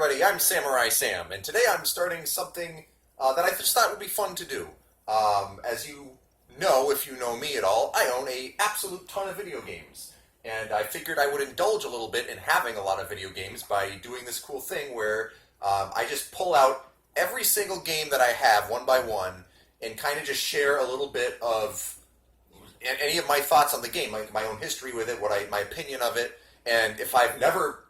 everybody, I'm Samurai Sam, and today I'm starting something that I just thought would be fun to do. As you know, if you know me at all, I own a absolute ton of video games, and I figured I would indulge a little bit in having a lot of video games by doing this cool thing where I just pull out every single game that I have one by one and kind of just share a little bit of any of my thoughts on the game, my own history with it, my opinion of it, and if I've never,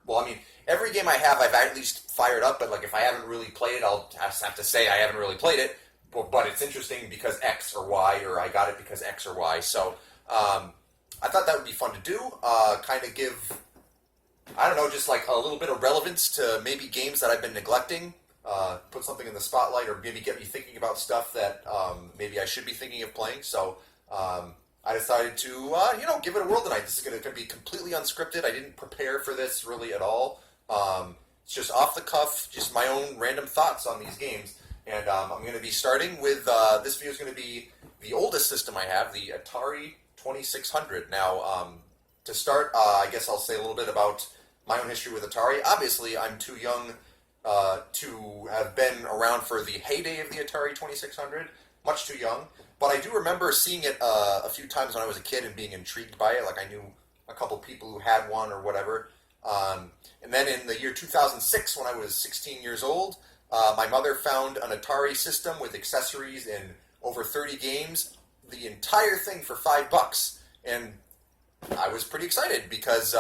every game I have I've at least fired up, but like if I haven't really played it, I'll have to say I haven't really played it, but it's interesting because X or Y, or I got it because X or Y. So I thought that would be fun to do, kind of give, I don't know, just like a little bit of relevance to maybe games that I've been neglecting, put something in the spotlight, or maybe get me thinking about stuff that maybe I should be thinking of playing. So I decided to, give it a whirl tonight. This is going to be completely unscripted. I didn't prepare for this really at all. It's just off the cuff, just my own random thoughts on these games. And I'm going to be starting with, this video is going to be the oldest system I have, the Atari 2600. Now, to start, I guess I'll say a little bit about my own history with Atari. Obviously, I'm too young to have been around for the heyday of the Atari 2600, much too young. But I do remember seeing it a few times when I was a kid and being intrigued by it. Like I knew a couple people who had one or whatever. And then in the year 2006, when I was 16 years old, my mother found an Atari system with accessories and over 30 games, the entire thing for $5. And I was pretty excited because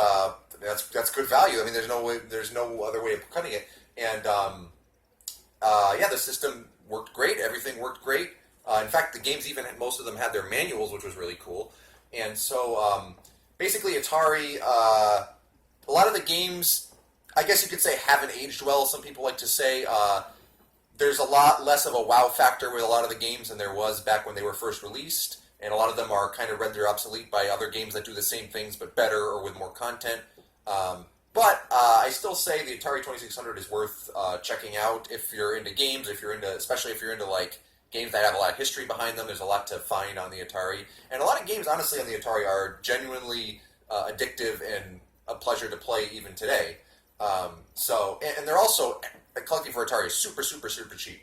that's good value. I mean, there's no other way of cutting it. And the system worked great. Everything worked great. In fact, the games most of them had their manuals, which was really cool. And so, basically, Atari, a lot of the games, I guess you could say, haven't aged well. Some people like to say there's a lot less of a wow factor with a lot of the games than there was back when they were first released. And a lot of them are kind of rendered obsolete by other games that do the same things but better or with more content. But I still say the Atari 2600 is worth checking out if you're into games, especially if you're into like games that have a lot of history behind them. There's a lot to find on the Atari. And a lot of games, honestly, on the Atari are genuinely addictive and a pleasure to play even today. And they're also, collecting for Atari is super, super, super cheap.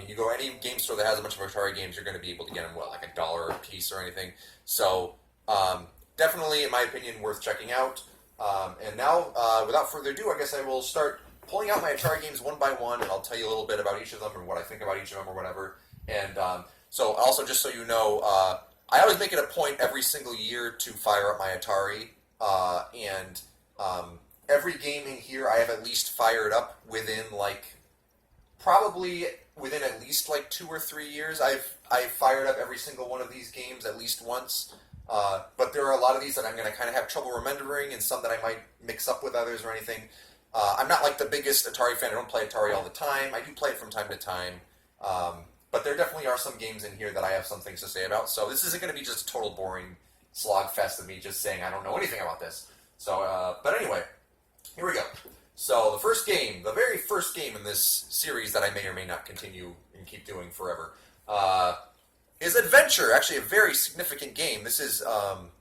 You go any game store that has a bunch of Atari games, you're going to be able to get them, like $1 a piece or anything. So definitely, in my opinion, worth checking out. And now, without further ado, I guess I will start pulling out my Atari games one by one, and I'll tell you a little bit about each of them and what I think about each of them or whatever. And so also, just so you know, I always make it a point every single year to fire up my Atari. Every game in here I have at least fired up probably within at least 2 or 3 years. I've fired up every single one of these games at least once. But there are a lot of these that I'm going to kind of have trouble remembering, and some that I might mix up with others or anything. I'm not the biggest Atari fan. I don't play Atari all the time. I do play it from time to time. But there definitely are some games in here that I have some things to say about. So this isn't going to be just a total boring slog fest of me just saying I don't know anything about this. So, but anyway, here we go. So the very first game in this series that I may or may not continue and keep doing forever, is Adventure. Actually, a very significant game. This is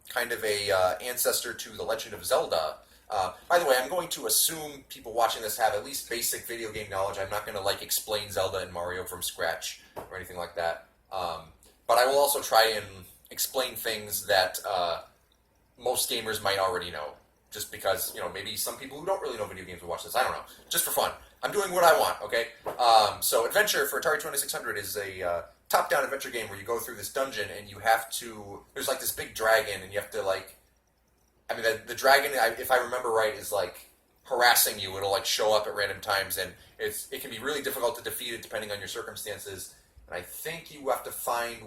kind of a ancestor to The Legend of Zelda. By the way, I'm going to assume people watching this have at least basic video game knowledge. I'm not going to explain Zelda and Mario from scratch or anything like that. But I will also try and explain things that most gamers might already know. Just because, maybe some people who don't really know video games will watch this. I don't know. Just for fun. I'm doing what I want, okay? So Adventure for Atari 2600 is a top-down adventure game where you go through this dungeon and you have to... There's this big dragon and you have to the dragon, if I remember right, is harassing you. It'll show up at random times, and it can be really difficult to defeat it depending on your circumstances. And I think you have to find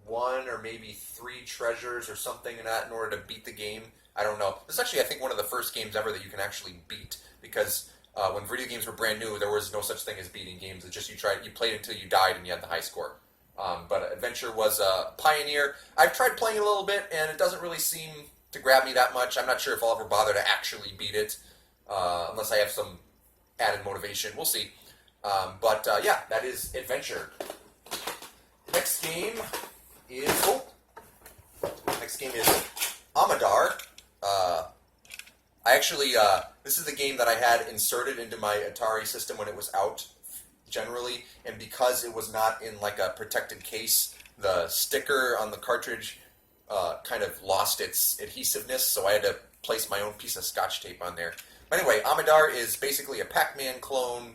1 or maybe 3 treasures or something in order to beat the game. I don't know. This is actually, I think, one of the first games ever that you can actually beat, because when video games were brand new, there was no such thing as beating games. It's just you played until you died and you had the high score. But Adventure was a pioneer. I've tried playing it a little bit, and it doesn't really seem to grab me that much. I'm not sure if I'll ever bother to actually beat it, unless I have some added motivation. We'll see. But that is Adventure. Next game is Amadar. I actually, this is the game that I had inserted into my Atari system when it was out, generally, and because it was not in like a protected case, the sticker on the cartridge kind of lost its adhesiveness, so I had to place my own piece of Scotch tape on there. But anyway, Amidar is basically a Pac-Man clone.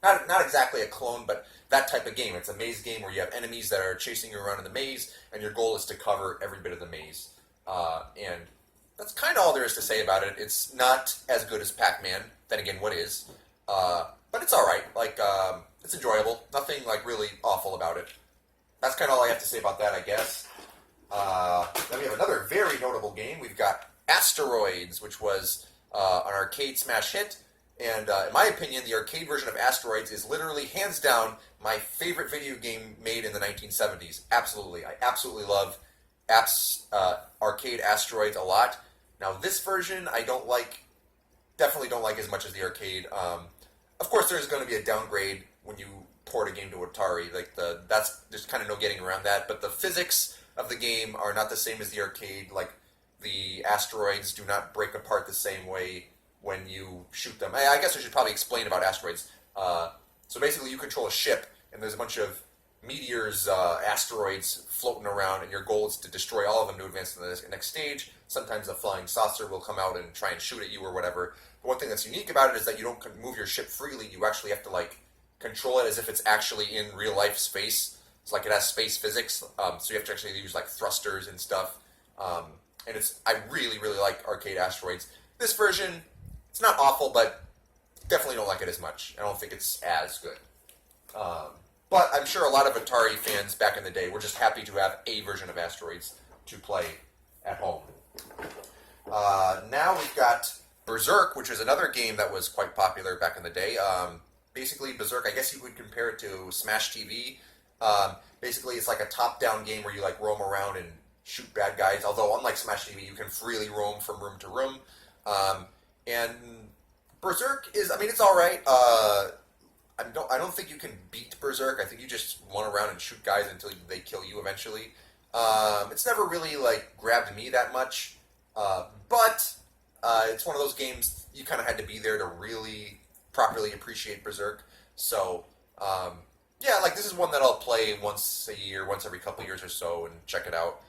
Not exactly a clone, but that type of game. It's a maze game where you have enemies that are chasing you around in the maze, and your goal is to cover every bit of the maze. And that's kind of all there is to say about it. It's not as good as Pac-Man. Then again, what is? But it's all right. Like, it's enjoyable. Nothing like really awful about it. That's kind of all I have to say about that, I guess. Then we have another very notable game. We've got Asteroids, which was an arcade smash hit. And in my opinion, the arcade version of Asteroids is literally, hands down, my favorite video game made in the 1970s. Absolutely. I absolutely love arcade Asteroids a lot. Now, this version I definitely don't like as much as the arcade. Of course, there's going to be a downgrade when you port a game to Atari. There's kind of no getting around that. But the physics of the game are not the same as the arcade. Like, the asteroids do not break apart the same way when you shoot them. I guess I should probably explain about asteroids. So basically, you control a ship, and there's a bunch of meteors, asteroids floating around, and your goal is to destroy all of them to advance to the next stage. Sometimes a flying saucer will come out and try and shoot at you or whatever. But one thing that's unique about it is that you don't move your ship freely. You actually have to like control it as if it's actually in real life space. It's like it has space physics, so you have to actually use like thrusters and stuff. And I really, really like arcade asteroids. This version, it's not awful, but definitely don't like it as much. I don't think it's as good. But I'm sure a lot of Atari fans back in the day were just happy to have a version of Asteroids to play at home. Now we've got Berserk, which is another game that was quite popular back in the day. Basically, Berserk, I guess you would compare it to Smash TV. Basically, it's like a top-down game where you like roam around and shoot bad guys. Although, unlike Smash TV, you can freely roam from room to room. And Berserk is, it's all right. I don't think you can beat Berserk. I think you just run around and shoot guys until they kill you eventually. It's never really like grabbed me that much, but it's one of those games you kind of had to be there to really properly appreciate Berserk. So yeah, like this is one that I'll play once a year, once every couple years or so, and check it out.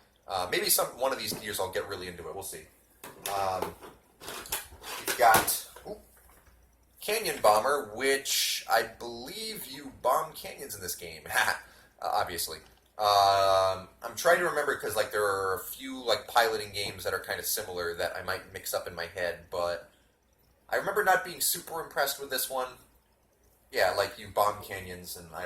Maybe one of these years I'll get really into it. We'll see. You've got Canyon Bomber, which I believe you bomb canyons in this game. Obviously. I'm trying to remember because like there are a few like piloting games that are kind of similar that I might mix up in my head, but I remember not being super impressed with this one. Yeah, like you bomb canyons, and I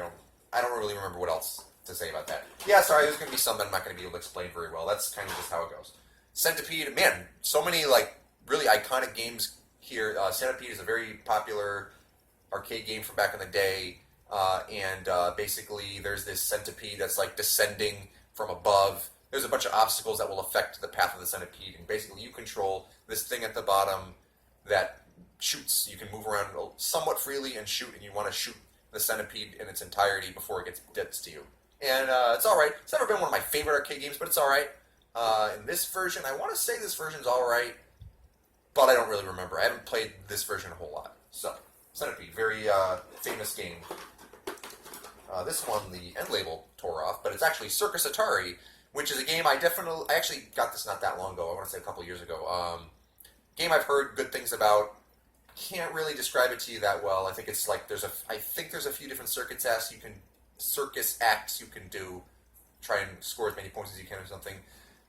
don't really remember what else to say about that. Yeah, sorry, there's going to be some that I'm not going to be able to explain very well. That's kind of just how it goes. Centipede, man, so many like really iconic games here. Centipede is a very popular arcade game from back in the day, and basically there's this centipede that's like descending from above. There's a bunch of obstacles that will affect the path of the centipede, and basically you control this thing at the bottom that shoots. You can move around somewhat freely and shoot, and you want to shoot the centipede in its entirety before it gets to you. And it's all right. It's never been one of my favorite arcade games, but it's all right. In this version, I want to say this version's all right, but I don't really remember. I haven't played this version a whole lot. So, Centipede, very famous game. This one, the end label tore off, but it's actually Circus Atari, which is a game I actually got this not that long ago. I want to say a couple years ago. Game I've heard good things about. Can't really describe it to you that well. I think it's like there's a few different circus acts you can do. Try and score as many points as you can or something.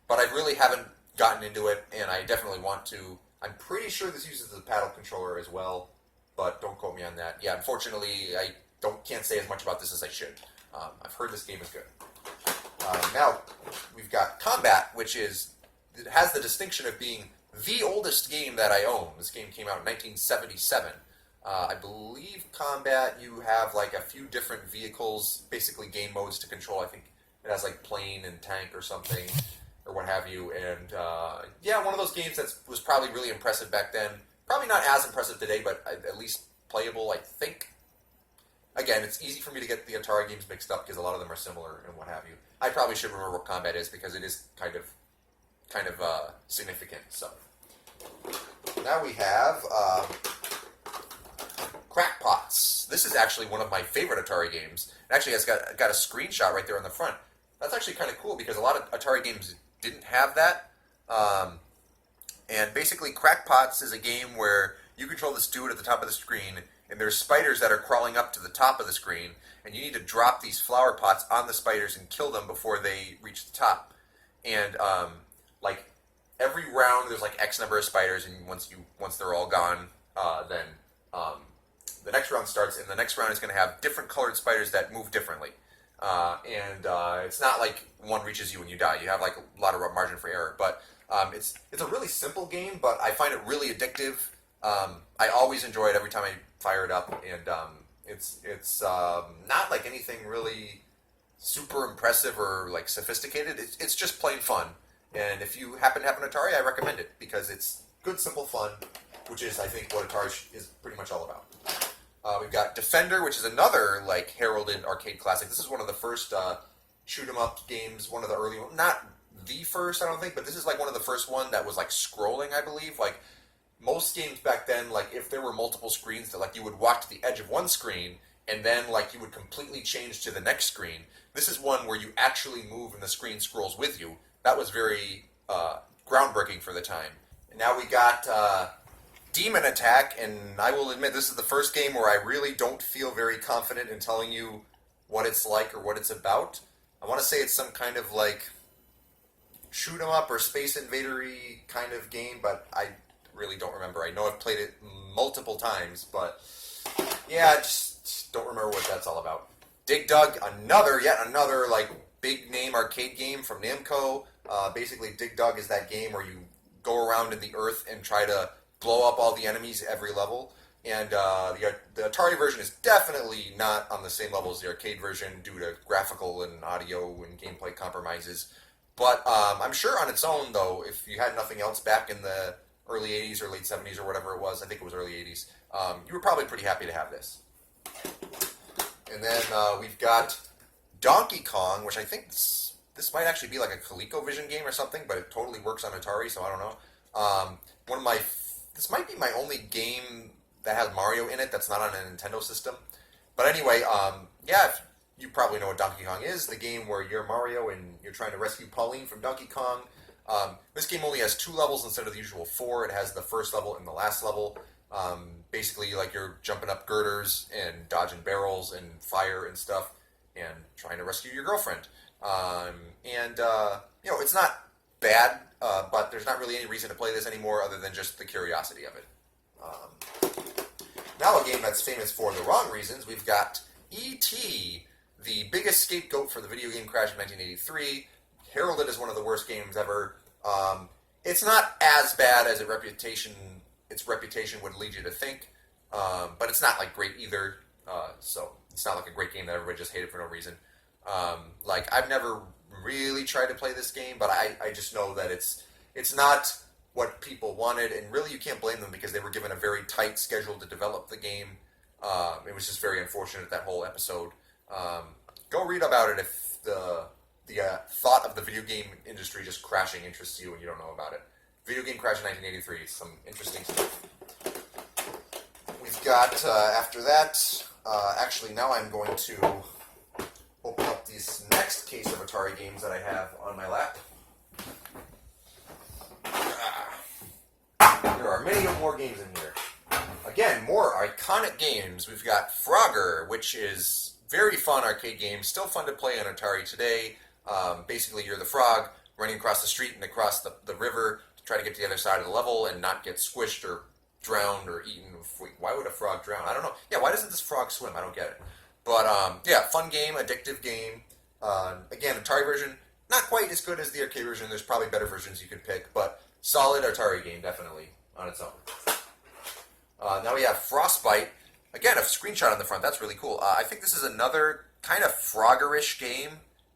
But I really haven't gotten into it, and I definitely want to. I'm pretty sure this uses the paddle controller as well, but don't quote me on that. Yeah, unfortunately, I can't say as much about this as I should. I've heard this game is good. Now, we've got Combat, it has the distinction of being the oldest game that I own. This game came out in 1977. I believe Combat, you have like a few different vehicles, basically game modes to control. I think it has like plane and tank or something, or what have you. And yeah, one of those games that was probably really impressive back then. Probably not as impressive today, but at least playable, I think. Again, it's easy for me to get the Atari games mixed up because a lot of them are similar and what have you. I probably should remember what Combat is because it is kind of significant. So now we have Crackpots. This is actually one of my favorite Atari games. It actually has got a screenshot right there on the front. That's actually kind of cool because a lot of Atari games didn't have that. And basically, Crackpots is a game where you control this dude at the top of the screen, and there's spiders that are crawling up to the top of the screen, and you need to drop these flower pots on the spiders and kill them before they reach the top. And like every round, there's like X number of spiders, and once they're all gone, then the next round starts, and the next round is going to have different colored spiders that move differently. And it's not like one reaches you and you die. You have like a lot of margin for error, but it's a really simple game, but I find it really addictive. I always enjoy it every time I fire it up, and it's not like anything really super impressive or like sophisticated. It's just plain fun, and if you happen to have an Atari, I recommend it because it's good, simple fun, which is I think what Atari is pretty much all about. We've got Defender, which is another like heralded arcade classic. This is one of the first shoot 'em up games, one of the early ones. Not the first, I don't think, but this is like one of the first one that was like scrolling, I believe. Like most games back then, like if there were multiple screens, that like you would walk to the edge of one screen and then like you would completely change to the next screen. This is one where you actually move and the screen scrolls with you. That was very groundbreaking for the time. And now we got Demon Attack, and I will admit this is the first game where I really don't feel very confident in telling you what it's like or what it's about. I want to say it's some kind of like shoot 'em up or Space Invader-y kind of game, but I really don't remember. I know I've played it multiple times, but yeah, I just don't remember what that's all about. Dig Dug, yet another like big name arcade game from Namco. Basically, Dig Dug is that game where you go around in the earth and try to blow up all the enemies every level. And the Atari version is definitely not on the same level as the arcade version due to graphical and audio and gameplay compromises. But I'm sure on its own, though, if you had nothing else back in the early 80s or late 70s or whatever it was, I think it was early 80s, you were probably pretty happy to have this. And then we've got Donkey Kong, which I think this might actually be like a ColecoVision game or something, but it totally works on Atari, so I don't know. This might be my only game that has Mario in it that's not on a Nintendo system. But anyway, yeah, you probably know what Donkey Kong is, the game where you're Mario and you're trying to rescue Pauline from Donkey Kong. This game only has 2 levels instead of the usual 4. It has the first level and the last level. Basically, like you're jumping up girders and dodging barrels and fire and stuff and trying to rescue your girlfriend. It's not bad, but there's not really any reason to play this anymore other than just the curiosity of it. Now a game that's famous for the wrong reasons, we've got E.T., the biggest scapegoat for the video game crash of 1983, heralded as one of the worst games ever. It's not as bad as its reputation would lead you to think, but it's not like great either, so it's not like a great game that everybody just hated for no reason. I've never really tried to play this game, but I just know that it's not what people wanted, and really you can't blame them because they were given a very tight schedule to develop the game. It was just very unfortunate, that whole episode. Go read about it if the thought of the video game industry just crashing interests you and you don't know about it. Video game crash in 1983, some interesting stuff. We've got, after that, actually now I'm going to open up this next case of Atari games that I have on my lap. There are many more games in here. Again, more iconic games. We've got Frogger, which is very fun arcade game, still fun to play on Atari today. Basically, you're the frog running across the street and across the river to try to get to the other side of the level and not get squished or drowned or eaten. Wait, why would a frog drown? I don't know. Yeah, why doesn't this frog swim? I don't get it. But, yeah, fun game, addictive game. Again, Atari version, not quite as good as the arcade version. There's probably better versions you could pick, but solid Atari game, definitely, on its own. Now we have Frostbite. Again, a screenshot on the front. That's really cool. I think this is another kind of Frogger-ish game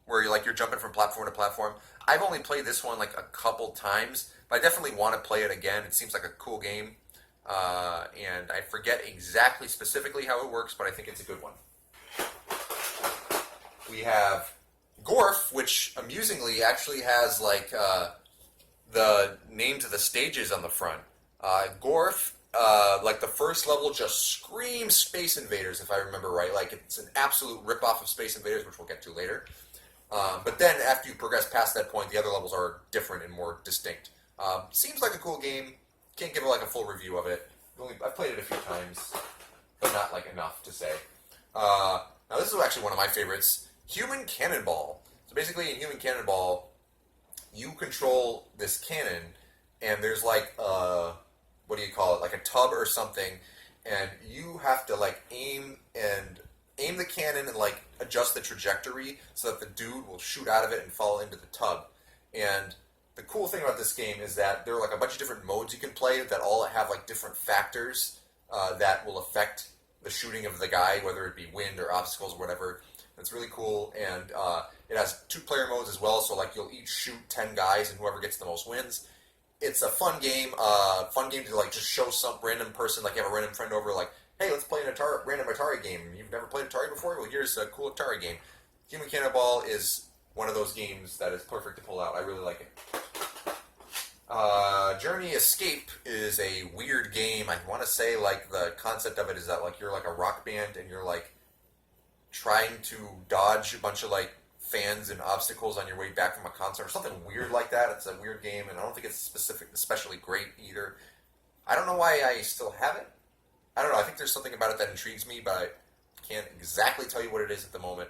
where you're jumping from platform to platform. I've only played this one like a couple times, but I definitely want to play it again. It seems like a cool game. And I forget exactly specifically how it works, but I think it's a good one. We have Gorf, which amusingly actually has like the names of the stages on the front. Gorf, like the first level, just screams Space Invaders, if I remember right. Like it's an absolute ripoff of Space Invaders, which we'll get to later. But then after you progress past that point, the other levels are different and more distinct. Seems like a cool game. Can't give it like a full review of it. I've played it a few times, but not like enough to say. Now this is actually one of my favorites. Human Cannonball. So basically, in Human Cannonball, you control this cannon, and there's like what do you call it? Like a tub or something, and you have to like aim the cannon and like adjust the trajectory so that the dude will shoot out of it and fall into the tub. And the cool thing about this game is that there are like a bunch of different modes you can play that all have like different factors that will affect the shooting of the guy, whether it be wind or obstacles or whatever. It's really cool, and it has 2-player modes as well. So like you'll each shoot 10 guys, and whoever gets the most wins. It's a fun game to like just show some random person, like you have a random friend over, like, hey, let's play an random Atari game. You've never played Atari before? Well, here's a cool Atari game. Human Cannonball is one of those games that is perfect to pull out. I really like it. Journey Escape is a weird game. I want to say like the concept of it is that like you're like a rock band and you're like trying to dodge a bunch of like fans and obstacles on your way back from a concert or something weird like that. It's a weird game, and I don't think it's especially great either. I don't know why I still have it. I don't know. I think there's something about it that intrigues me, but I can't exactly tell you what it is at the moment.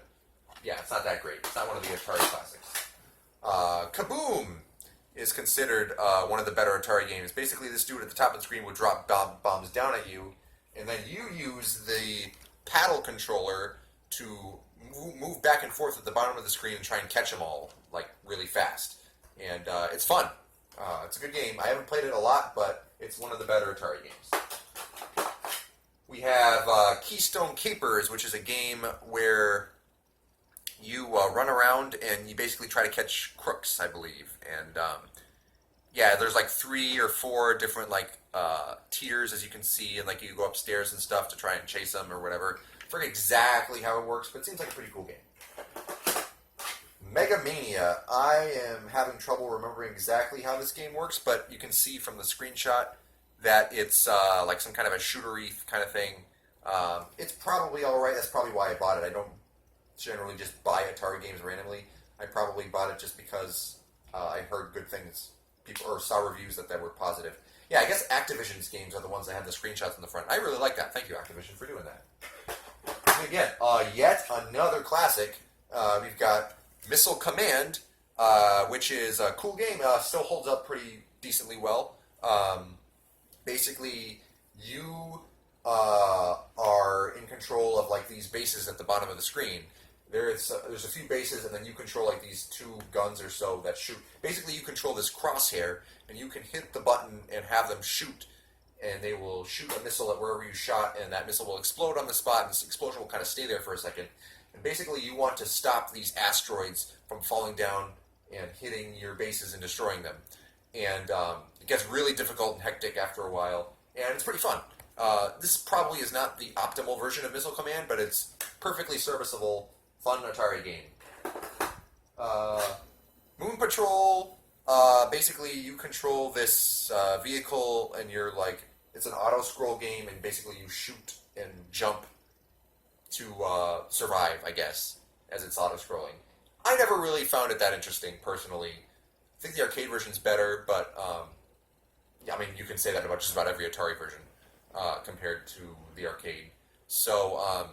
Yeah, it's not that great. It's not one of the Atari classics. Kaboom is considered one of the better Atari games. Basically, this dude at the top of the screen would drop bombs down at you, and then you use the paddle controller to move back and forth at the bottom of the screen and try and catch them all, like, really fast. And it's fun. It's a good game. I haven't played it a lot, but it's one of the better Atari games. We have Keystone Capers, which is a game where you run around and you basically try to catch crooks, I believe. And yeah, there's like 3 or 4 different like tiers, as you can see, and like you go upstairs and stuff to try and chase them or whatever. I forget exactly how it works, but it seems like a pretty cool game. Mega Mania. I am having trouble remembering exactly how this game works, but you can see from the screenshot that it's like some kind of a shootery kind of thing. It's probably alright. That's probably why I bought it. I don't generally just buy Atari games randomly. I probably bought it just because I heard good things, or saw reviews that were positive. Yeah, I guess Activision's games are the ones that have the screenshots in the front. I really like that. Thank you, Activision, for doing that. And again, yet another classic. We've got Missile Command, which is a cool game. Still holds up pretty decently well. Basically, you are in control of like these bases at the bottom of the screen. There's a few bases, and then you control like these 2 guns or so that shoot. Basically, you control this crosshair, and you can hit the button and have them shoot, and they will shoot a missile at wherever you shot, and that missile will explode on the spot, and this explosion will kind of stay there for a second. And basically, you want to stop these asteroids from falling down and hitting your bases and destroying them. And it gets really difficult and hectic after a while, and it's pretty fun. This probably is not the optimal version of Missile Command, but it's perfectly serviceable, fun Atari game. Moon Patrol, basically you control this vehicle, and you're like, it's an auto-scroll game, and basically you shoot and jump to survive, I guess, as it's auto-scrolling. I never really found it that interesting, personally. I think the arcade version's better, but yeah, I mean, you can say that about just about every Atari version compared to the arcade. So,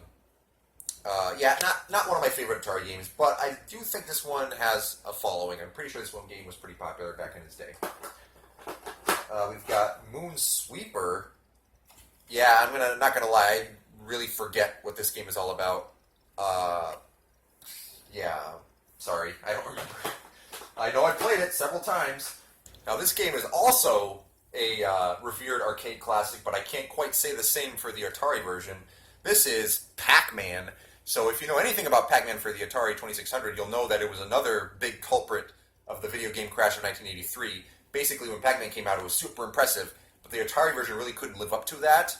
yeah, not one of my favorite Atari games, but I do think this one has a following. I'm pretty sure this one game was pretty popular back in its day. We've got Moon Sweeper. Yeah, not gonna lie, I really forget what this game is all about. Yeah, sorry, I don't remember. I know I played it several times. Now, this game is also a revered arcade classic, but I can't quite say the same for the Atari version. This is Pac-Man. So if you know anything about Pac-Man for the Atari 2600, you'll know that it was another big culprit of the video game crash of 1983. Basically, when Pac-Man came out, it was super impressive, but the Atari version really couldn't live up to that,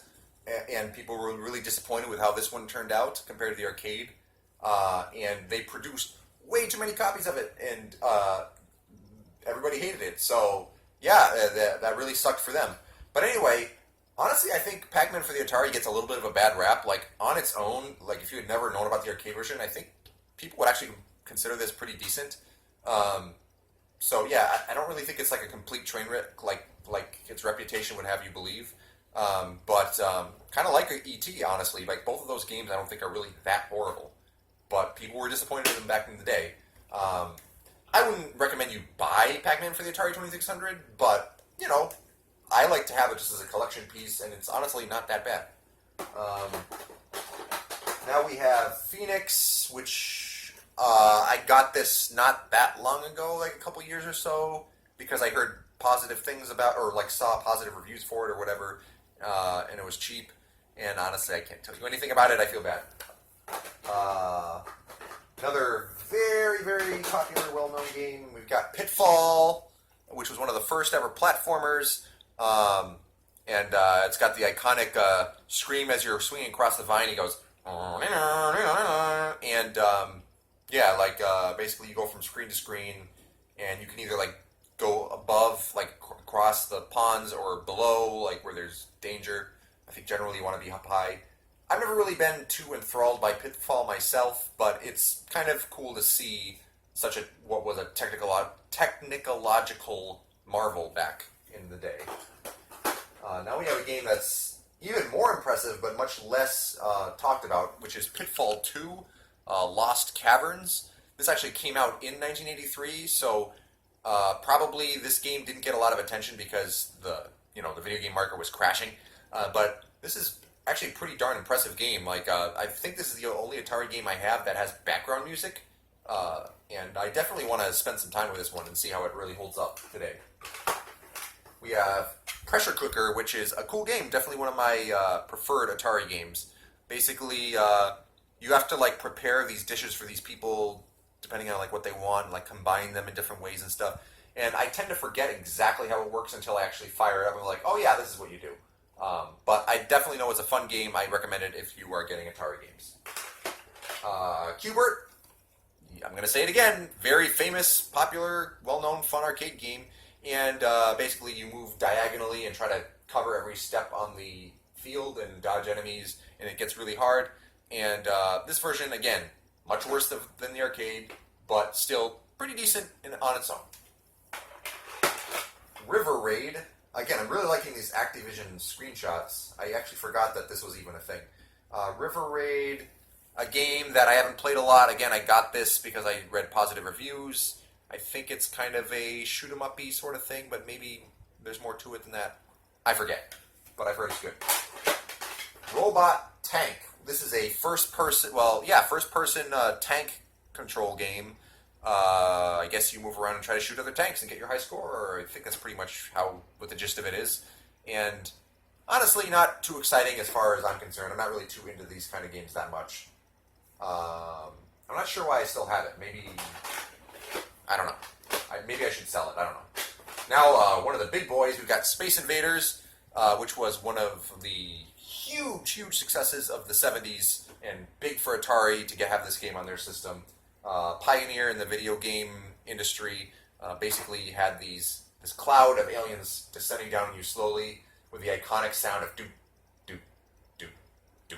and people were really disappointed with how this one turned out compared to the arcade. And they produced way too many copies of it, and everybody hated it. So, yeah, that really sucked for them. But anyway, honestly, I think Pac-Man for the Atari gets a little bit of a bad rap. Like on its own, like if you had never known about the arcade version, I think people would actually consider this pretty decent. Um, so yeah, I don't really think it's like a complete train wreck like its reputation would have you believe. But kind of like ET, honestly. Like both of those games, I don't think are really that horrible. But people were disappointed in them back in the day. Um, I wouldn't recommend you buy Pac-Man for the Atari 2600, but you know, I like to have it just as a collection piece, and it's honestly not that bad. Um, Now we have Phoenix, which I got this not that long ago, like a couple years or so, because I heard positive things about, or like saw positive reviews for it or whatever, and it was cheap. And honestly, I can't tell you anything about it. I feel bad. Uh, Another very, very popular, well-known game. We've got Pitfall, which was one of the first ever platformers. And it's got the iconic scream as you're swinging across the vine. He goes, and yeah, like basically you go from screen to screen, and you can either like go above, like across the ponds, or below, like where there's danger. I think generally you want to be up high. I've never really been too enthralled by Pitfall myself, but it's kind of cool to see such a what was a technological marvel back in the day. Now we have a game that's even more impressive, but much less talked about, which is Pitfall 2: Lost Caverns. This actually came out in 1983, so probably this game didn't get a lot of attention because the video game market was crashing. But this is actually a pretty darn impressive game. Like I think this is the only Atari game I have that has background music, and I definitely want to spend some time with this one and see how it really holds up today. We have Pressure Cooker, which is a cool game. Definitely one of my preferred Atari games. Basically, you have to like prepare these dishes for these people, depending on like what they want, and, like combine them in different ways and stuff. And I tend to forget exactly how it works until I actually fire it up and I'm like, oh yeah, this is what you do. But I definitely know it's a fun game. I recommend it if you are getting Atari games. Q*bert, I'm going to say it again. Very famous, popular, well-known, fun arcade game. And basically you move diagonally and try to cover every step on the field and dodge enemies, and it gets really hard. And this version, again, much worse than the arcade, but still pretty decent on its own. River Raid. Again, I'm really liking these Activision screenshots. I actually forgot that this was even a thing. River Raid, a game that I haven't played a lot. Again, I got this because I read positive reviews. I think it's kind of a shoot-'em-up-y sort of thing, but maybe there's more to it than that. I forget, but I've heard it's good. Robot Tank. This is a first-person tank control game. I guess you move around and try to shoot other tanks and get your high score, or I think that's pretty much what the gist of it is. And honestly, not too exciting as far as I'm concerned. I'm not really too into these kind of games that much. I'm not sure why I still have it. Maybe, I don't know. Maybe I should sell it. I don't know. Now, one of the big boys, we've got Space Invaders, which was one of the huge successes of the 70s, and big for Atari to have this game on their system. Pioneer in the video game industry, basically had this cloud of aliens descending down on you slowly with the iconic sound of doop, doop, doop, doop.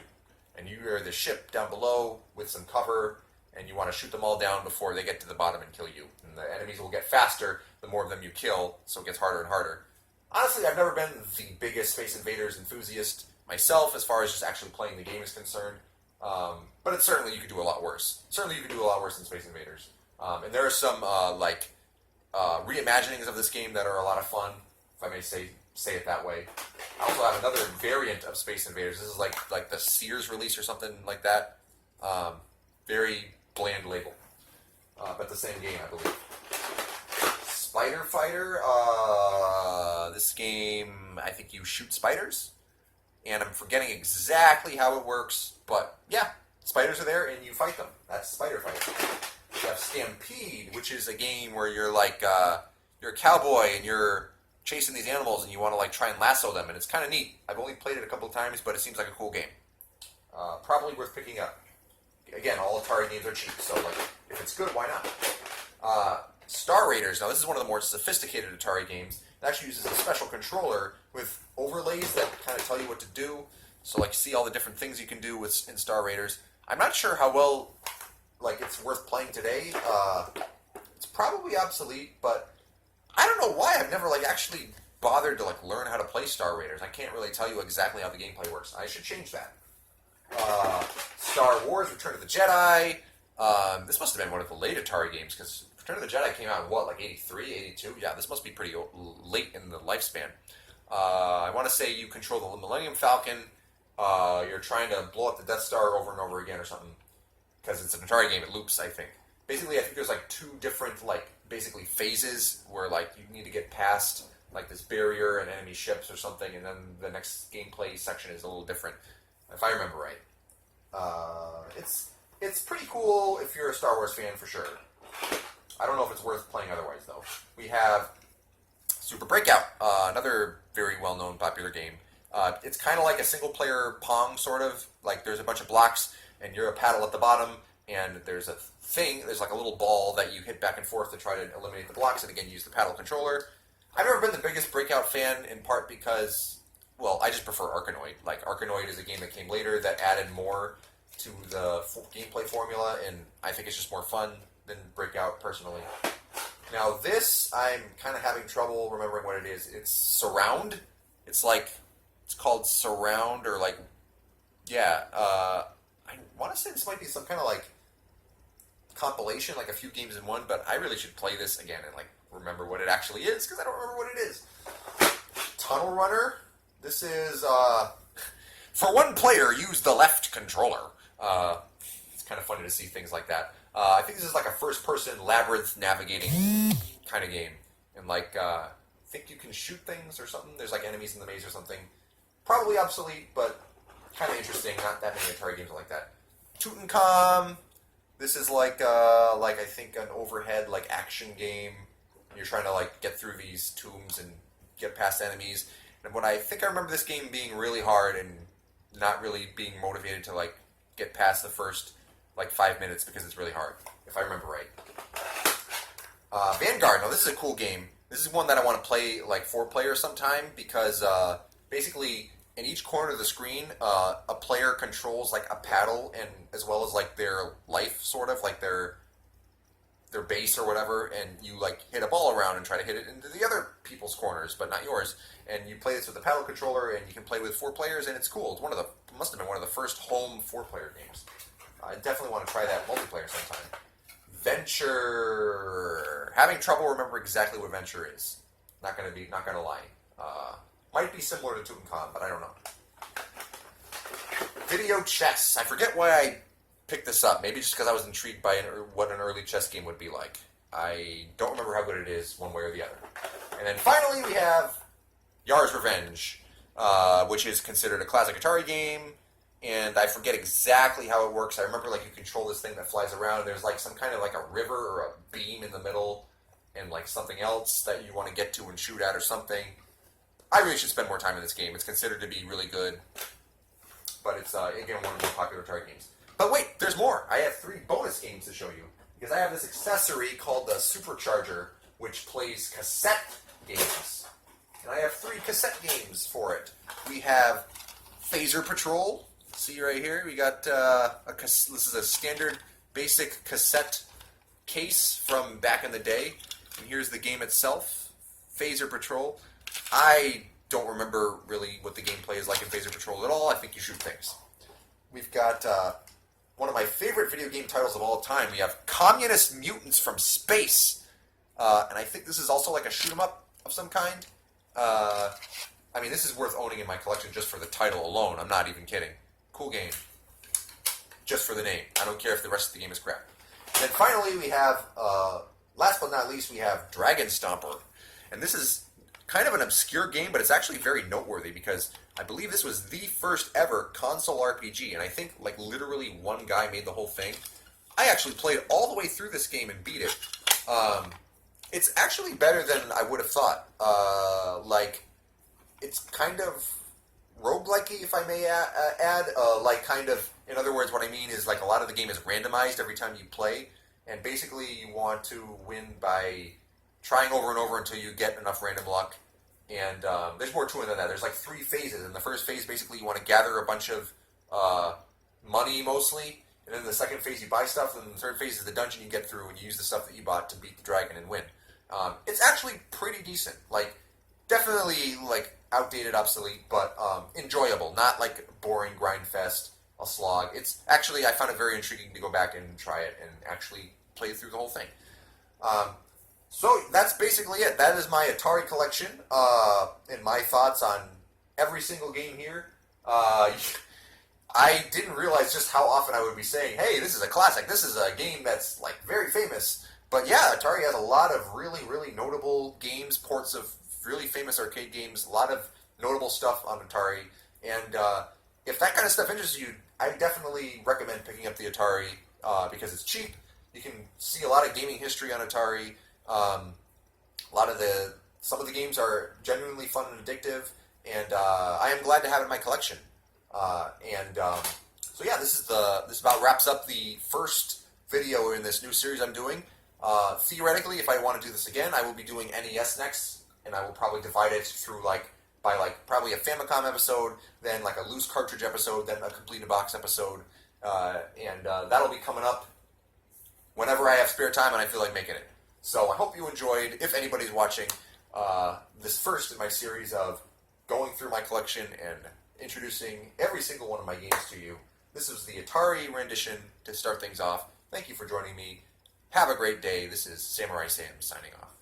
And you are the ship down below with some cover, and you want to shoot them all down before they get to the bottom and kill you. And the enemies will get faster the more of them you kill, so it gets harder and harder. Honestly, I've never been the biggest Space Invaders enthusiast myself as far as just actually playing the game is concerned. But it's certainly you could do a lot worse. Certainly you could do a lot worse than Space Invaders. And there are some reimaginings of this game that are a lot of fun, if I may say it that way. I also have another variant of Space Invaders. This is like the Sears release or something like that. Very bland label, but the same game, I believe. Spider Fighter. This game, I think you shoot spiders, and I'm forgetting exactly how it works, but yeah, spiders are there and you fight them. That's Spider Fighter. You have Stampede, which is a game where you're you're a cowboy and you're chasing these animals and you want to try and lasso them, and it's kind of neat. I've only played it a couple of times, but it seems like a cool game. Probably worth picking up. Again, all Atari games are cheap, so if it's good, why not? Star Raiders. Now, this is one of the more sophisticated Atari games, It actually uses a special controller with overlays that kind of tell you what to do. So like see all the different things you can do in Star Raiders. I'm not sure how well like it's worth playing today. It's probably obsolete, but I don't know why I've never like actually bothered to like learn how to play Star Raiders. I can't really tell you exactly how the gameplay works. I should change that. Star Wars: Return of the Jedi. This must have been one of the late Atari games because Return of the Jedi came out in what, like 83, 82? Yeah, this must be pretty late in the lifespan. I want to say you control the Millennium Falcon. You're trying to blow up the Death Star over and over again or something because it's an Atari game. It loops, I think. Basically, I think there's like two different like basically phases where like you need to get past like this barrier and enemy ships or something, and then the next gameplay section is a little different, if I remember right. It's pretty cool if you're a Star Wars fan for sure. I don't know if it's worth playing otherwise though. We have Super Breakout, another very well-known popular game. It's kind of like a single-player Pong sort of. Like there's a bunch of blocks and you're a paddle at the bottom, and there's like a little ball that you hit back and forth to try to eliminate the blocks, and again use the paddle controller. I've never been the biggest Breakout fan, in part because, well, I just prefer Arkanoid. Like, Arkanoid is a game that came later that added more to the gameplay formula, and I think it's just more fun than Breakout, personally. Now, this, I'm kind of having trouble remembering what it is. It's Surround. It's called Surround, or like, yeah, I want to say this might be some kind of, like, compilation, like a few games in one, but I really should play this again and, like, remember what it actually is, because I don't remember what it is. Tunnel Runner. This is, for one player, use the left controller. It's kind of funny to see things like that. I think this is like a first-person labyrinth navigating kind of game. And like, I think you can shoot things or something. There's like enemies in the maze or something. Probably obsolete, but kind of interesting. Not that many Atari games are like that. Tutankhamun. This is like I think an overhead like action game. You're trying to like get through these tombs and get past enemies. And what I think I remember this game being really hard and not really being motivated to like get past the first like 5 minutes because it's really hard, if I remember right. Vanguard. Now this is a cool game. This is one that I want to play like 4-player sometime because basically in each corner of the screen a player controls like a paddle and as well as like their life, sort of like their base or whatever, and you like hit a ball around and try to hit it into the other people's corners, but not yours. And you play this with the paddle controller, and you can play with 4 players, and it's cool. It's must have been one of the first home 4-player games. I definitely want to try that multiplayer sometime. Venture. Having trouble remembering exactly what Venture is. Not gonna lie. Might be similar to Tutankhamun, but I don't know. Video chess. I forget why I picked this up. Maybe just because I was intrigued by what an early chess game would be like. I don't remember how good it is one way or the other. And then finally we have Yar's Revenge, which is considered a classic Atari game, and I forget exactly how it works. I remember like you control this thing that flies around, and there's like some kind of like a river or a beam in the middle, and like something else that you want to get to and shoot at or something. I really should spend more time in this game. It's considered to be really good, but it's again one of the more popular Atari games. But wait, there's more. I have 3 bonus games to show you, because I have this accessory called the Supercharger, which plays cassette games. And I have 3 cassette games for it. We have Phaser Patrol. See right here, we got this is a standard basic cassette case from back in the day. And here's the game itself, Phaser Patrol. I don't remember really what the gameplay is like in Phaser Patrol at all. I think you shoot things. We've got one of my favorite video game titles of all time. We have Communist Mutants from Space. And I think this is also like a shoot-'em-up of some kind. I mean, this is worth owning in my collection just for the title alone. I'm not even kidding. Cool game. Just for the name. I don't care if the rest of the game is crap. And then finally we have, last but not least, we have Dragon Stomper. And this is kind of an obscure game, but it's actually very noteworthy because I believe this was the first ever console RPG, and I think like literally one guy made the whole thing. I actually played all the way through this game and beat it. It's actually better than I would have thought. Like, it's kind of roguelike-y, if I may add. Like, kind of, in other words, what I mean is like a lot of the game is randomized every time you play, and basically you want to win by trying over and over until you get enough random luck, And there's more to it than that. There's like 3 phases. In the first phase, basically, you want to gather a bunch of money mostly. And then the second phase, you buy stuff. And then the third phase is the dungeon you get through, and you use the stuff that you bought to beat the dragon and win. It's actually pretty decent. Like, definitely like outdated, obsolete, but enjoyable. Not like boring grind fest, a slog. It's actually, I found it very intriguing to go back and try it and actually play through the whole thing. So that's basically it. That is my Atari collection and my thoughts on every single game here. I didn't realize just how often I would be saying, hey, this is a classic. This is a game that's like very famous. But yeah, Atari has a lot of really, really notable games, ports of really famous arcade games, a lot of notable stuff on Atari. And if that kind of stuff interests you, I definitely recommend picking up the Atari because it's cheap. You can see a lot of gaming history on Atari. Some of the games are genuinely fun and addictive, and I am glad to have it in my collection. So yeah, this about wraps up the first video in this new series I'm doing. Theoretically, if I want to do this again, I will be doing NES next, and I will probably divide it through by probably a Famicom episode, then like a loose cartridge episode, then a complete box episode, and that'll be coming up whenever I have spare time and I feel like making it. So I hope you enjoyed, if anybody's watching, this first in my series of going through my collection and introducing every single one of my games to you. This is the Atari rendition to start things off. Thank you for joining me. Have a great day. This is Samurai Sam signing off.